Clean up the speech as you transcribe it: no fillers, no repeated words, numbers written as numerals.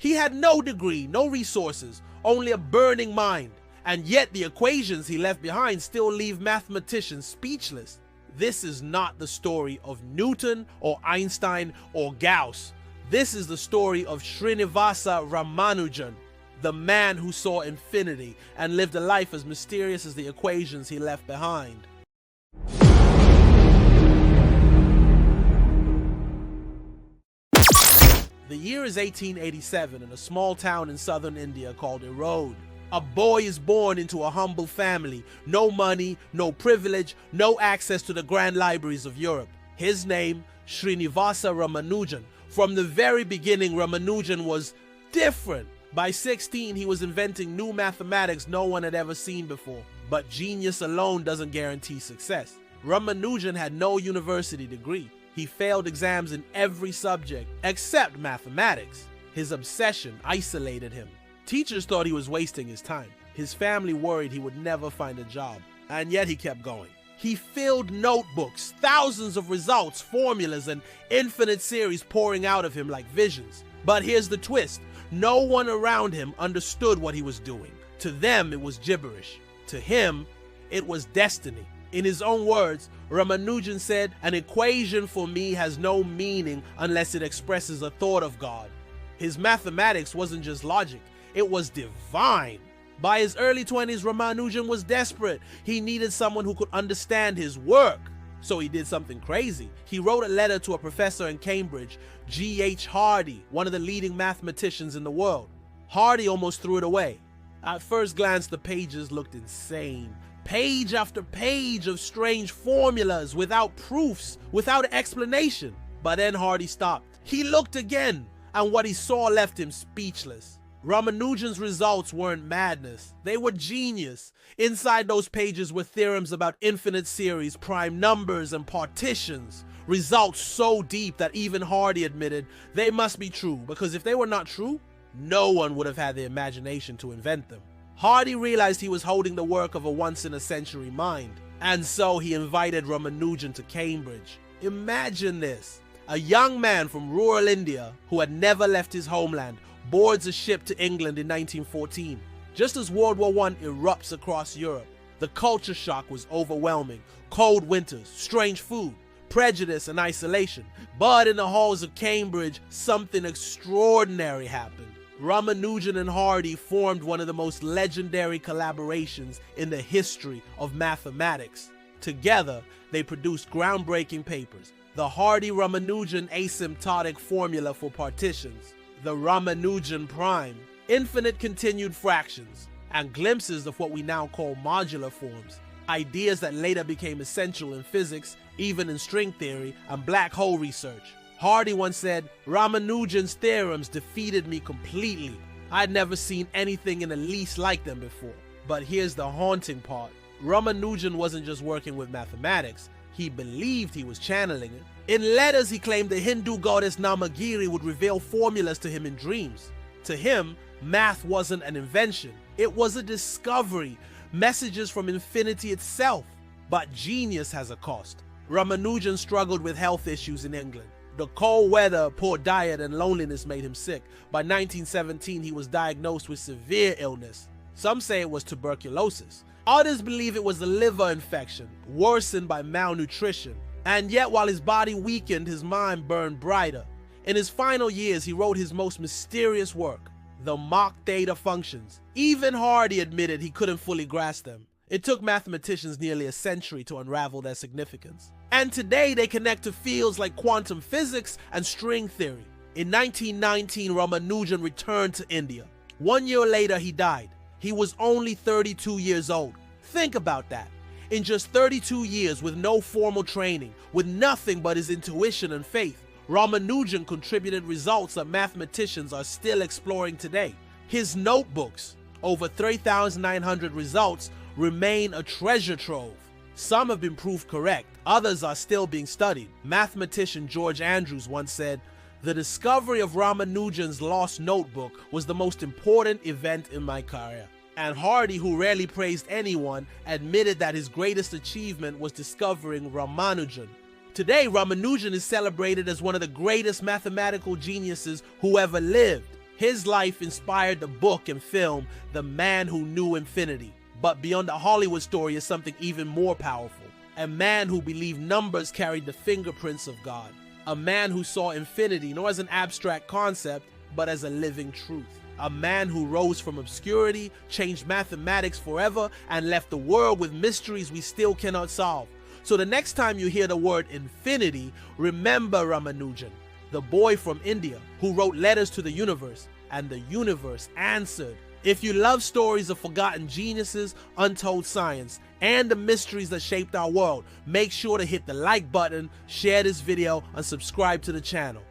He had no degree, no resources, only a burning mind, and yet the equations he left behind still leave mathematicians speechless. This is not the story of Newton or Einstein or Gauss. This is the story of Srinivasa Ramanujan, the man who saw infinity and lived a life as mysterious as the equations he left behind. The year is 1887 in a small town in southern India called Erode. A boy is born into a humble family, no money, no privilege, no access to the grand libraries of Europe. His name, Srinivasa Ramanujan. From the very beginning, Ramanujan was different. By 16, he was inventing new mathematics no one had ever seen before. But genius alone doesn't guarantee success. Ramanujan had no university degree. He failed exams in every subject except mathematics. His obsession isolated him. Teachers thought he was wasting his time. His family worried he would never find a job. And yet he kept going. He filled notebooks, thousands of results, formulas, and infinite series pouring out of him like visions. But here's the twist. No one around him understood what he was doing. To them, it was gibberish. To him, it was destiny. In his own words, Ramanujan said, "An equation for me has no meaning unless it expresses a thought of God." His mathematics wasn't just logic, it was divine. By his early 20s, Ramanujan was desperate. He needed someone who could understand his work. So he did something crazy. He wrote a letter to a professor in Cambridge, G.H. Hardy, one of the leading mathematicians in the world. Hardy almost threw it away. At first glance, the pages looked insane. Page after page of strange formulas, without proofs, without explanation. But then Hardy stopped. He looked again, and what he saw left him speechless. Ramanujan's results weren't madness, they were genius. Inside those pages were theorems about infinite series, prime numbers, and partitions. Results so deep that even Hardy admitted they must be true, because if they were not true, no one would have had the imagination to invent them. Hardy realized he was holding the work of a once-in-a-century mind, and so he invited Ramanujan to Cambridge. Imagine this. A young man from rural India who had never left his homeland boards a ship to England in 1914. Just as World War I erupts across Europe, the culture shock was overwhelming. Cold winters, strange food, prejudice, and isolation. But in the halls of Cambridge, something extraordinary happened. Ramanujan and Hardy formed one of the most legendary collaborations in the history of mathematics. Together, they produced groundbreaking papers. The Hardy-Ramanujan asymptotic formula for partitions, the Ramanujan prime, infinite continued fractions, and glimpses of what we now call modular forms, ideas that later became essential in physics, even in string theory and black hole research. Hardy once said, "Ramanujan's theorems defeated me completely. I'd never seen anything in the least like them before." But here's the haunting part. Ramanujan wasn't just working with mathematics, he believed he was channeling it. In letters, he claimed the Hindu goddess Namagiri would reveal formulas to him in dreams. To him, math wasn't an invention, it was a discovery, messages from infinity itself. But genius has a cost. Ramanujan struggled with health issues in England. The cold weather, poor diet, and loneliness made him sick. By 1917, he was diagnosed with severe illness. Some say it was tuberculosis. Others believe it was a liver infection, worsened by malnutrition. And yet, while his body weakened, his mind burned brighter. In his final years, he wrote his most mysterious work, the Mach theta functions. Even Hardy admitted he couldn't fully grasp them. It took mathematicians nearly a century to unravel their significance. And today they connect to fields like quantum physics and string theory. In 1919, Ramanujan returned to India. 1 year later, he died. He was only 32 years old. Think about that. In just 32 years, with no formal training, with nothing but his intuition and faith, Ramanujan contributed results that mathematicians are still exploring today. His notebooks, over 3,900 results, remain a treasure trove. Some have been proved correct, others are still being studied. Mathematician George Andrews once said, "The discovery of Ramanujan's lost notebook was the most important event in my career." And Hardy, who rarely praised anyone, admitted that his greatest achievement was discovering Ramanujan. Today, Ramanujan is celebrated as one of the greatest mathematical geniuses who ever lived. His life inspired the book and film The Man Who Knew Infinity. But beyond the Hollywood story is something even more powerful. A man who believed numbers carried the fingerprints of God. A man who saw infinity not as an abstract concept, but as a living truth. A man who rose from obscurity, changed mathematics forever, and left the world with mysteries we still cannot solve. So the next time you hear the word infinity, remember Ramanujan, the boy from India who wrote letters to the universe, and the universe answered. If you love stories of forgotten geniuses, untold science, and the mysteries that shaped our world, make sure to hit the like button, share this video, and subscribe to the channel.